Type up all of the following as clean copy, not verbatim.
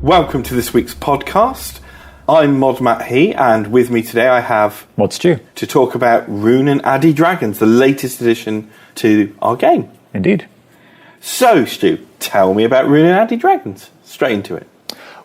Welcome to this week's podcast. I'm Mod MattHe, and with me today I have Mod Stu to talk about Rune and Dragons, the latest addition to our game. Indeed. So, Stu, tell me about Rune and Dragons. Straight into it.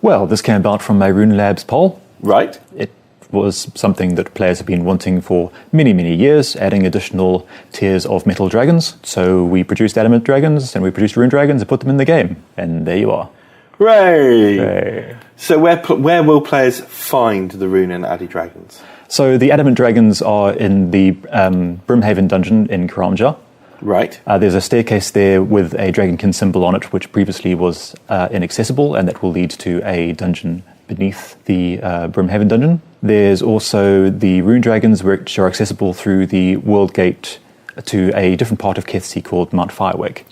Well, this came about from a Rune Labs poll. Right. It was something that players have been wanting for many, many years, adding additional tiers of metal dragons. So we produced adamant dragons and we produced Rune Dragons and put them in the game. And there you are. Hooray! So where will players find the Rune and Dragons? So the adamant dragons are in the Brimhaven dungeon in Karamja. Right. There's a staircase there with a dragonkin symbol on it, which previously was inaccessible, and that will lead to a dungeon beneath the Brimhaven dungeon. There's also the Rune Dragons, which are accessible through the world gate to a different part of Kethsea called Mount Firewake.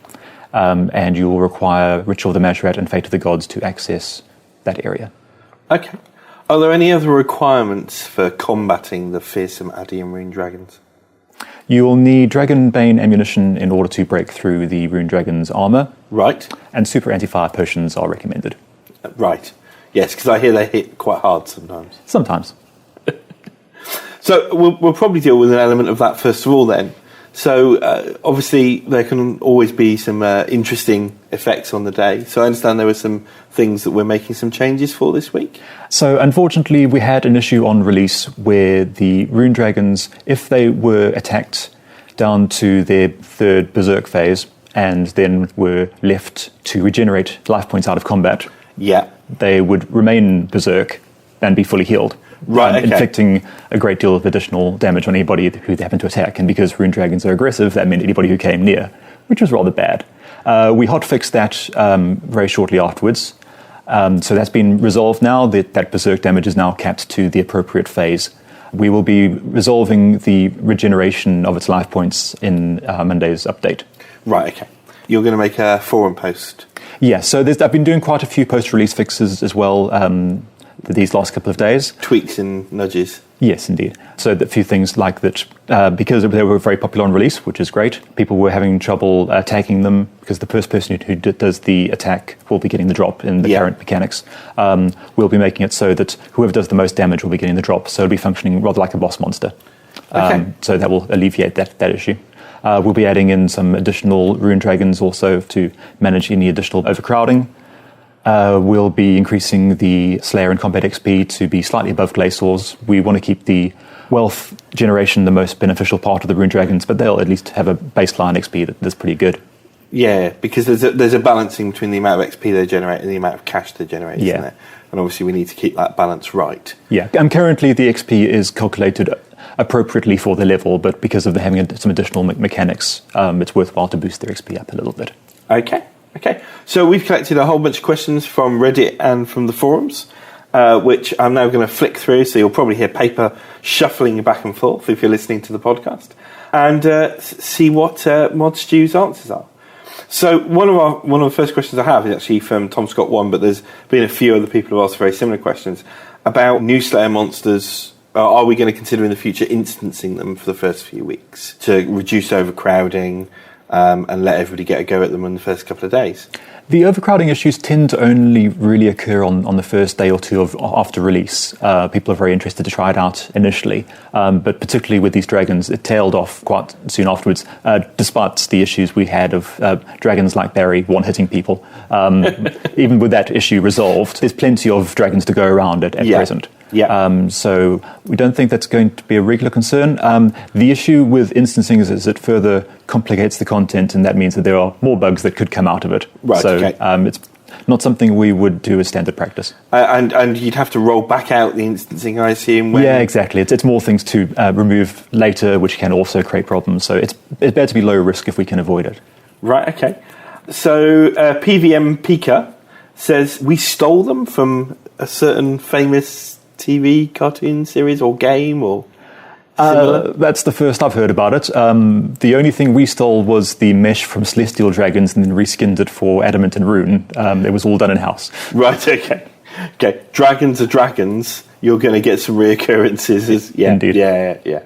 And you will require Ritual of the Mashrat and Fate of the Gods to access that area. Okay. Are there any other requirements for combating the fearsome Addy and Rune Dragons? You will need Dragonbane ammunition in order to break through the Rune Dragon's armour. Right. And super anti-fire potions are recommended. Right. Yes, because I hear they hit quite hard sometimes. Sometimes. So we'll probably deal with an element of that first of all then. So obviously there can always be some interesting effects on the day. So I understand there were some things that we're making some changes for this week. So unfortunately we had an issue on release where the Rune Dragons, if they were attacked down to their third Berserk phase and then were left to regenerate life points out of combat, they would remain Berserk and be fully healed. Right, okay. Inflicting a great deal of additional damage on anybody who they happened to attack. And because Rune Dragons are aggressive, that meant anybody who came near, which was rather bad. We hotfixed that very shortly afterwards. So that's been resolved now. That Berserk damage is now capped to the appropriate phase. We will be resolving the regeneration of its life points in Monday's update. Right, okay. You're going to make a forum post? Yeah, so I've been doing quite a few post-release fixes as well these last couple of days. Tweaks and nudges. Yes, indeed. So a few things like that, because they were very popular on release, which is great, people were having trouble attacking them because the first person who does the attack will be getting the drop in the current mechanics. We'll be making it so that whoever does the most damage will be getting the drop, so it'll be functioning rather like a boss monster. So that will alleviate that issue. We'll be adding in some additional Rune Dragons also to manage any additional overcrowding. We'll be increasing the Slayer and Combat XP to be slightly above Glacior's. We want to keep the wealth generation the most beneficial part of the Rune Dragons, but they'll at least have a baseline XP that's pretty good. Yeah, because there's a balancing between the amount of XP they generate and the amount of cash they generate, isn't there? And obviously we need to keep that balance right. Yeah, and currently the XP is calculated appropriately for the level, but because of having some additional mechanics, it's worthwhile to boost their XP up a little bit. Okay, so we've collected a whole bunch of questions from Reddit and from the forums, which I'm now going to flick through, so you'll probably hear paper shuffling back and forth if you're listening to the podcast, and see what Mod Stu's answers are. So one of the first questions I have is actually from Tom Scott 1, but there's been a few other people who have asked very similar questions about new Slayer monsters. Are we going to consider in the future instancing them for the first few weeks to reduce overcrowding and let everybody get a go at them in the first couple of days? The overcrowding issues tend to only really occur on the first day or two after release. People are very interested to try it out initially, but particularly with these dragons, it tailed off quite soon afterwards, despite the issues we had of dragons like Barry one-hitting people. Even with that issue resolved, there's plenty of dragons to go around at present. So we don't think that's going to be a regular concern. The issue with instancing is it further complicates the content, and that means that there are more bugs that could come out of it. It's not something we would do as standard practice. And you'd have to roll back out the instancing, I assume. Yeah, exactly. It's more things to remove later, which can also create problems. So it's better to be low risk if we can avoid it. Right, okay. So PVM Pika says, we stole them from a certain famous TV cartoon series or game or similar? That's the first I've heard about it. The only thing we stole was the mesh from Celestial Dragons and then reskinned it for Adamant and Rune. It was all done in-house. Right, okay. Dragons are dragons. You're going to get some reoccurrences. Indeed. Yeah.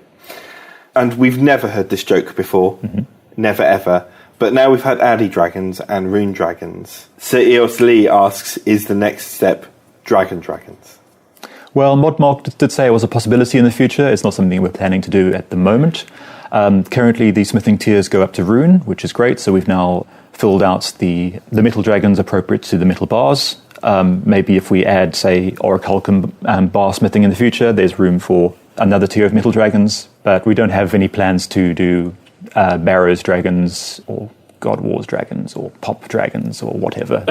And we've never heard this joke before. Mm-hmm. Never, ever. But now we've had Addy Dragons and Rune Dragons. Sir Eos Lee asks, is the next step Dragon Dragons? Well, ModMark did say it was a possibility in the future. It's not something we're planning to do at the moment. Currently, the smithing tiers go up to Rune, which is great. So we've now filled out the metal dragons appropriate to the metal bars. Maybe if we add, say, orichalcum bar smithing in the future, there's room for another tier of metal dragons. But we don't have any plans to do Barrows dragons or God Wars dragons or Pop dragons or whatever.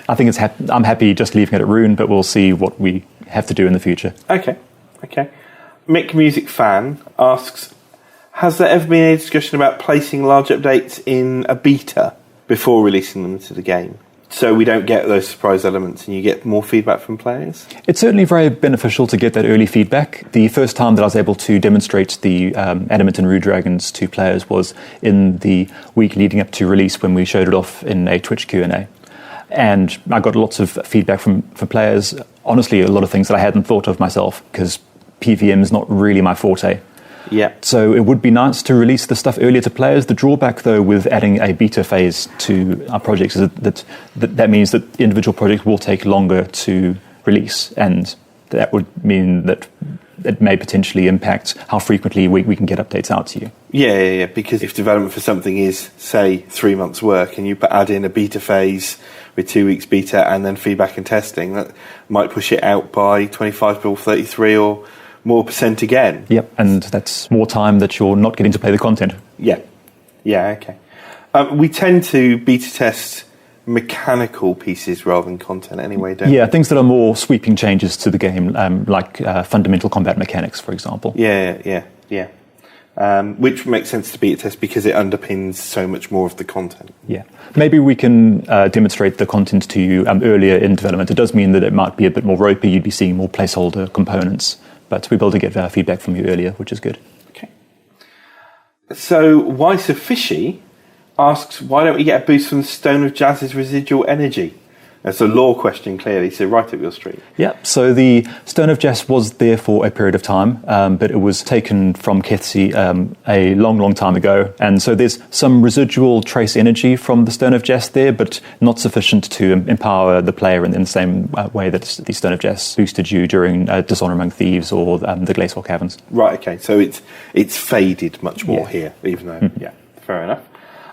I think I'm happy just leaving it at Rune, but we'll see what we have to do in the future. Okay. Mick Music Fan asks, has there ever been any discussion about placing large updates in a beta before releasing them to the game, so we don't get those surprise elements and you get more feedback from players? It's certainly very beneficial to get that early feedback. The first time that I was able to demonstrate the Adamant and Rune Dragons to players was in the week leading up to release when we showed it off in a Twitch Q&A. And I got lots of feedback from players. Honestly, a lot of things that I hadn't thought of myself, because PVM is not really my forte. Yeah. So it would be nice to release the stuff earlier to players. The drawback, though, with adding a beta phase to our projects is that means that individual projects will take longer to release, and that would mean that it may potentially impact how frequently we can get updates out to you. Yeah, because if development for something is, say, 3 months' work, and you add in a beta phase with 2 weeks beta and then feedback and testing, that might push it out by 25 or 33 or more % again. Yep, and that's more time that you're not getting to play the content. Yeah, okay. We tend to beta test mechanical pieces rather than content anyway, don't we? Yeah, things that are more sweeping changes to the game, like fundamental combat mechanics, for example. Yeah. Which makes sense to beta test because it underpins so much more of the content. Yeah. Maybe we can demonstrate the content to you earlier in development. It does mean that it might be a bit more ropey. You'd be seeing more placeholder components, but we'll be able to get feedback from you earlier, which is good. Okay. So, Why So Fishy asks, why don't we get a boost from the Stone of Jazz's residual energy? That's a lore question, clearly, so right up your street. Yeah, so the Stone of Jazz was there for a period of time, but it was taken from Kethsi a long, long time ago. And so there's some residual trace energy from the Stone of Jazz there, but not sufficient to empower the player in the same way that the Stone of Jazz boosted you during Dishonor Among Thieves or the Glacial Caverns. Right, okay, so it's faded much more here, even though, fair enough.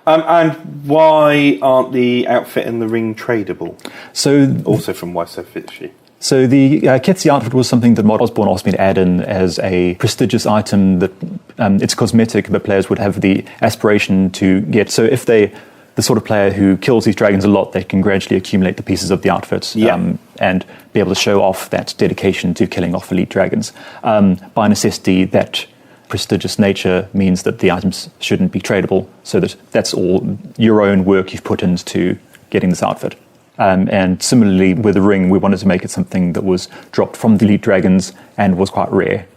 And why aren't the outfit and the ring tradable? So, also from Why So Fishy. So the Kethsi outfit was something that Mod Osborne asked me to add in as a prestigious item that it's cosmetic, but players would have the aspiration to get. So if the sort of player who kills these dragons a lot, they can gradually accumulate the pieces of the outfit and be able to show off that dedication to killing off elite dragons. By necessity, that prestigious nature means that the items shouldn't be tradable, so that's all your own work you've put into getting this outfit. And similarly with the ring, we wanted to make it something that was dropped from the elite dragons and was quite rare.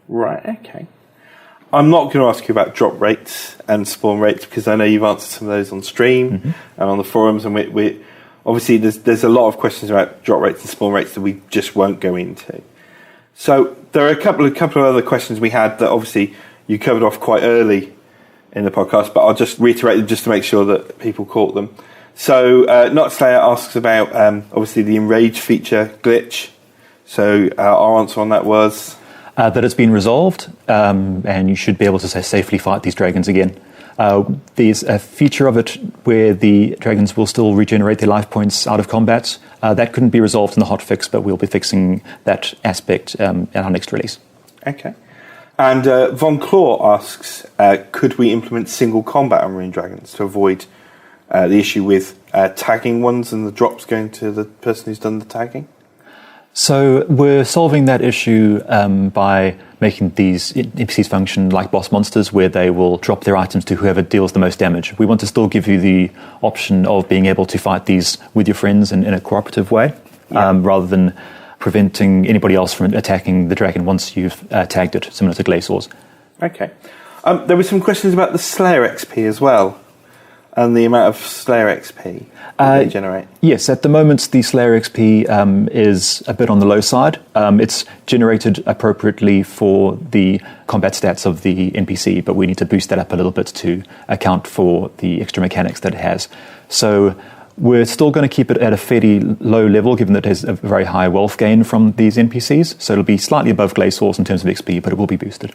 Right, okay. I'm not going to ask you about drop rates and spawn rates because I know you've answered some of those on stream and on the forums, and we obviously there's a lot of questions about drop rates and spawn rates that we just won't go into. So there are a couple of other questions we had that obviously you covered off quite early in the podcast, but I'll just reiterate them just to make sure that people caught them. So Not Slayer asks about obviously the Enrage feature glitch. So our answer on that was that it's been resolved, and you should be able to safely fight these dragons again. There's a feature of it where the dragons will still regenerate their life points out of combat. That couldn't be resolved in the hotfix, but we'll be fixing that aspect in our next release. Okay. And Von Claw asks, could we implement single combat on Rune Dragons to avoid the issue with tagging ones and the drops going to the person who's done the tagging? So we're solving that issue by making these NPCs function like boss monsters, where they will drop their items to whoever deals the most damage. We want to still give you the option of being able to fight these with your friends in a cooperative way, rather than preventing anybody else from attacking the dragon once you've tagged it, similar to Glaciors. Okay. There were some questions about the Slayer XP as well. and the amount of Slayer XP they generate? Yes, at the moment the Slayer XP is a bit on the low side. It's generated appropriately for the combat stats of the NPC, but we need to boost that up a little bit to account for the extra mechanics that it has. So we're still going to keep it at a fairly low level, given that it has a very high wealth gain from these NPCs. So it'll be slightly above Glaciers in terms of XP, but it will be boosted.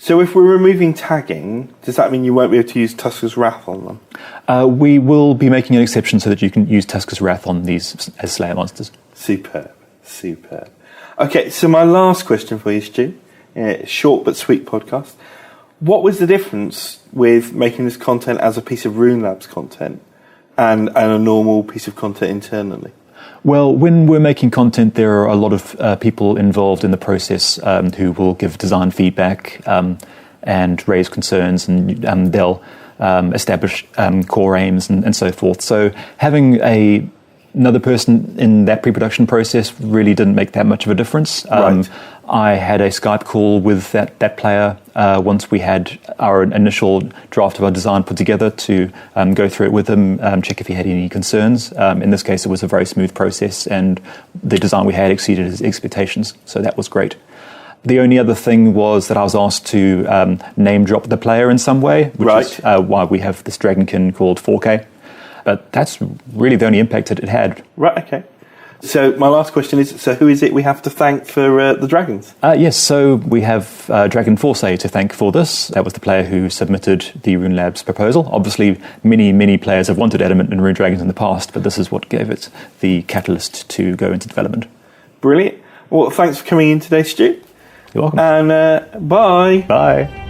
So if we're removing tagging, does that mean you won't be able to use Tuskar's Wrath on them? We will be making an exception so that you can use Tuskar's Wrath on these as Slayer monsters. Superb. Okay, so my last question for you, Stu, short but sweet podcast. What was the difference with making this content as a piece of Rune Labs content and a normal piece of content internally? Well, when we're making content, there are a lot of people involved in the process who will give design feedback and raise concerns, and they'll establish core aims and so forth. So having another person in that pre-production process really didn't make that much of a difference. Right. I had a Skype call with that player once we had our initial draft of our design put together to go through it with him, check if he had any concerns. In this case, it was a very smooth process, and the design we had exceeded his expectations, so that was great. The only other thing was that I was asked to name drop the player in some way, which is why we have this dragonkin called 4K. But that's really the only impact that it had. Right, okay. So my last question is, so who is it we have to thank for the dragons? Yes, so we have Dragon Forsay to thank for this. That was the player who submitted the Rune Labs proposal. Obviously, many players have wanted Adamant and Rune Dragons in the past, but this is what gave it the catalyst to go into development. Brilliant. Well, thanks for coming in today, Stu. You're welcome. And bye. Bye.